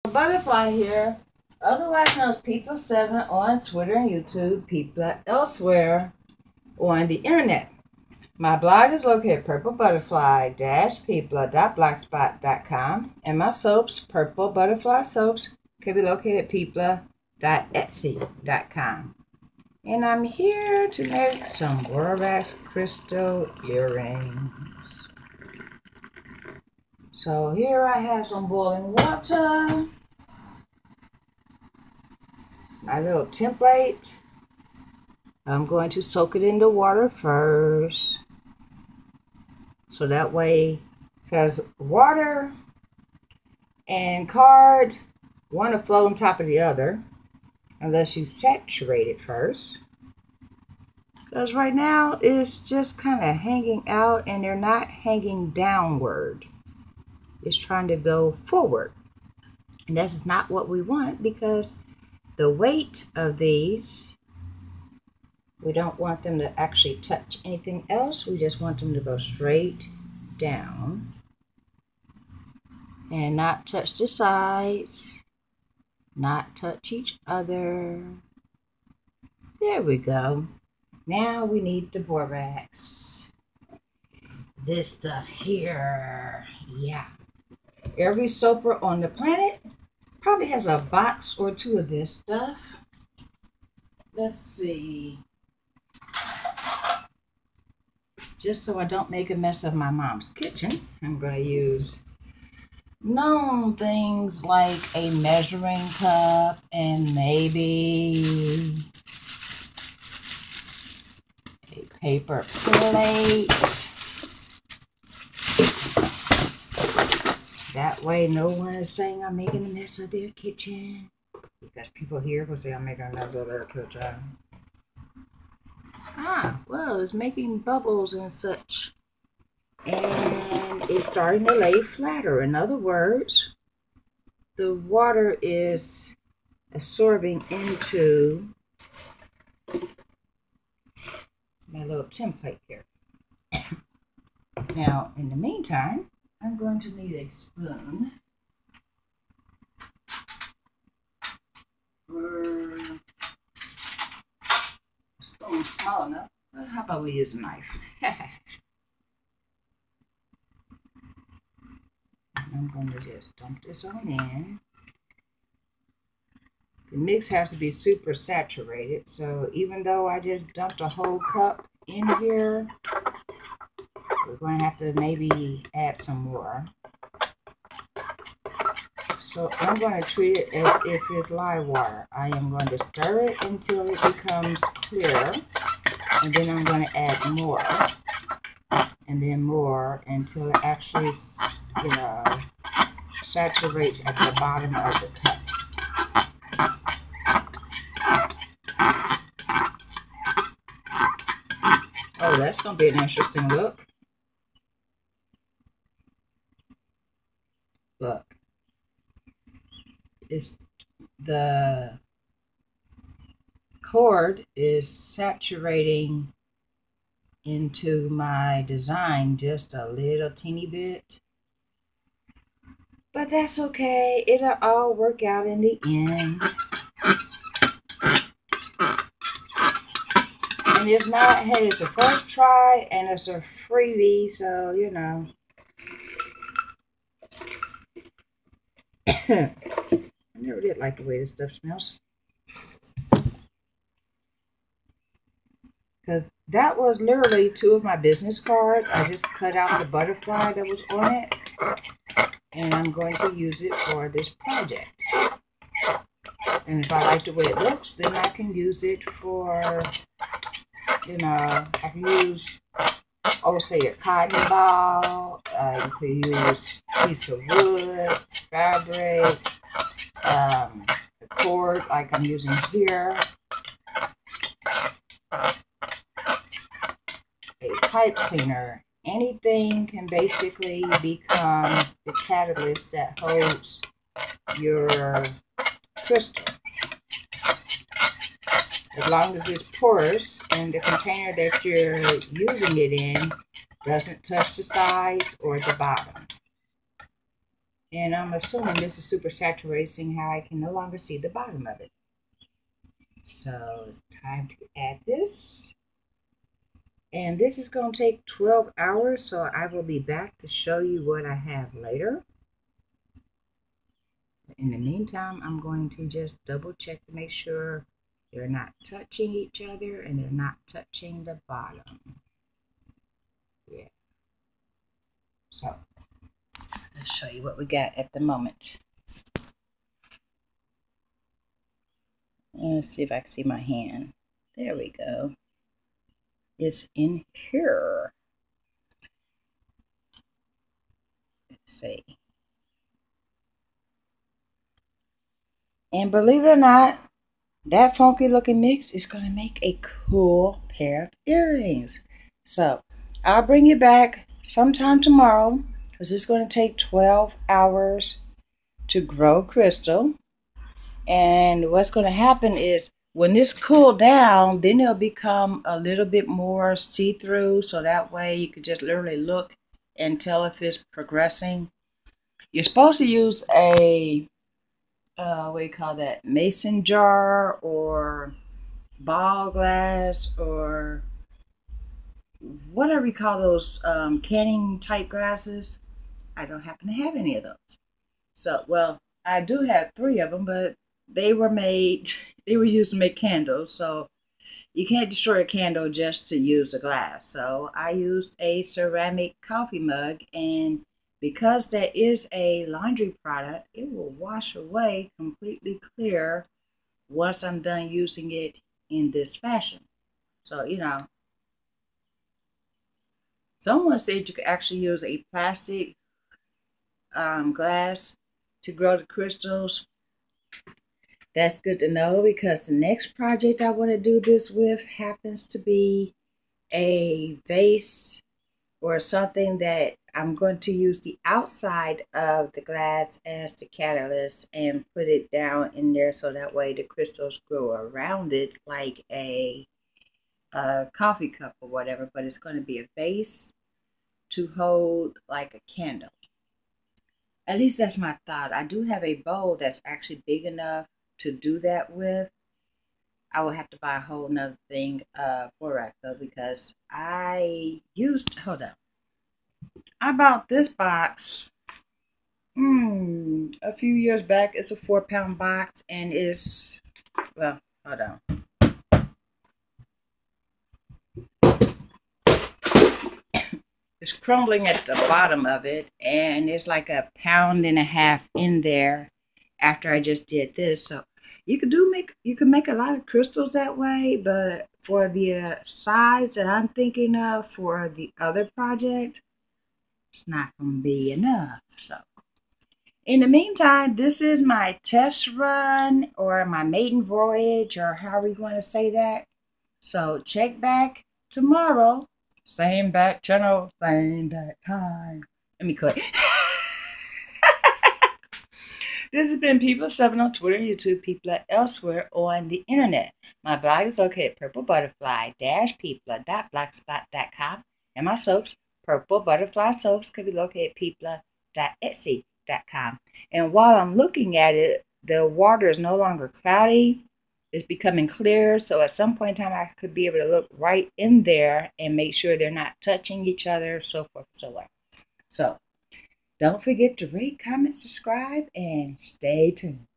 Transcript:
Butterfly here, otherwise known as People7 on Twitter and YouTube, People elsewhere on the internet. My blog is located at purplebutterfly-people.blogspot.com, and my soaps, Purple Butterfly Soaps, can be located at people.etsy.com. And I'm here to make some borax crystal earrings. So here I have some boiling water, my little template. I'm going to soak it in the water first. So that way, because water and card want to float on top of the other unless you saturate it first. Because right now it's just kind of hanging out and they're not hanging downward. It's trying to go forward. And that's not what we want, because the weight of these, we don't want them to actually touch anything else. We just want them to go straight down and not touch the sides, not touch each other. There we go. Now we need the borax. This stuff here. Yeah. Every soaper on the planet probably has a box or two of this stuff. Let's see. Just so I don't make a mess of my mom's kitchen, I'm going to use known things like a measuring cup and maybe a paper plate. That way no one is saying I'm making a mess of their kitchen, because people here will say I'm making a mess of their kitchen. Well, it's making bubbles and such, and it's starting to lay flatter. In other words, the water is absorbing into my little template here. Now, in the meantime, I'm going to need a spoon for a spoon small enough. But how about we use a knife? I'm going to just dump this on in. The mix has to be super saturated, so even though I just dumped a whole cup in here, we're going to have to maybe add some more. So I'm going to treat it as if it's live water. I am going to stir it until it becomes clear, and then I'm going to add more, and then more, until it actually, saturates at the bottom of the cup. Oh, that's going to be an interesting look. Look. The cord is saturating into my design just a little teeny bit. But that's okay. It'll all work out in the end. And if not, hey, it's a first try and it's a freebie, so, I never did like the way this stuff smells. Because that was literally 2 of my business cards. I just cut out the butterfly that was on it. And I'm going to use it for this project. And if I like the way it looks, then I can use it for, I can use, say a cotton ball. You could use a piece of wood, fabric, a cord like I'm using here, a pipe cleaner. Anything can basically become the catalyst that holds your crystal. As long as it's porous and the container that you're using it in doesn't touch the sides or the bottom. And I'm assuming this is super saturated, seeing how I can no longer see the bottom of it. So it's time to add this. And this is going to take 12 hours, so I will be back to show you what I have later. In the meantime, I'm going to just double check to make sure they're not touching each other and they're not touching the bottom. Yeah. So let's show you what we got at the moment. Let's see if I can see my hand. There we go. It's in here. Let's see. And believe it or not, that funky looking mix is going to make a cool pair of earrings. So I'll bring you back sometime tomorrow, because it's going to take 12 hours to grow crystal. And what's going to happen is when this cool down, then it'll become a little bit more see-through. So that way you could just literally look and tell if it's progressing. You're supposed to use a, what do you call that, mason jar or ball glass or whatever you call those canning type glasses. I don't happen to have any of those. So, well, I do have 3 of them, but they were used to make candles. So you can't destroy a candle just to use a glass. So I used a ceramic coffee mug, and because that is a laundry product, it will wash away completely clear once I'm done using it in this fashion. So, you know, someone said you could actually use a plastic glass to grow the crystals. That's good to know, because the next project I want to do this with happens to be a vase or something that I'm going to use the outside of the glass as the catalyst and put it down in there, so that way the crystals grow around it like a coffee cup or whatever, but it's going to be a vase to hold like a candle. At least that's my thought. I do have a bowl that's actually big enough to do that with. I will have to buy a whole nother thing of borax though, because I used, hold on, I bought this box a few years back. It's a 4-pound box, and it's, well, hold on. It's crumbling at the bottom of it, and it's like 1.5 pounds in there after I just did this. So you could make a lot of crystals that way, but for the size that I'm thinking of for the other project, it's not going to be enough. So in the meantime, this is my test run, or my maiden voyage, or however you want to say that. So check back tomorrow. Same back channel, same back time. Let me quit. This has been People7 on Twitter, YouTube, People elsewhere on the internet. My blog is located at purplebutterfly-people.blogspot.com, and my soaps, Purple Butterfly Soaps, can be located at people.etsy.com. And while I'm looking at it, the water is no longer cloudy. It's becoming clear, so at some point in time I could be able to look right in there and make sure they're not touching each other, so forth and so on. So don't forget to rate, comment, subscribe, and stay tuned.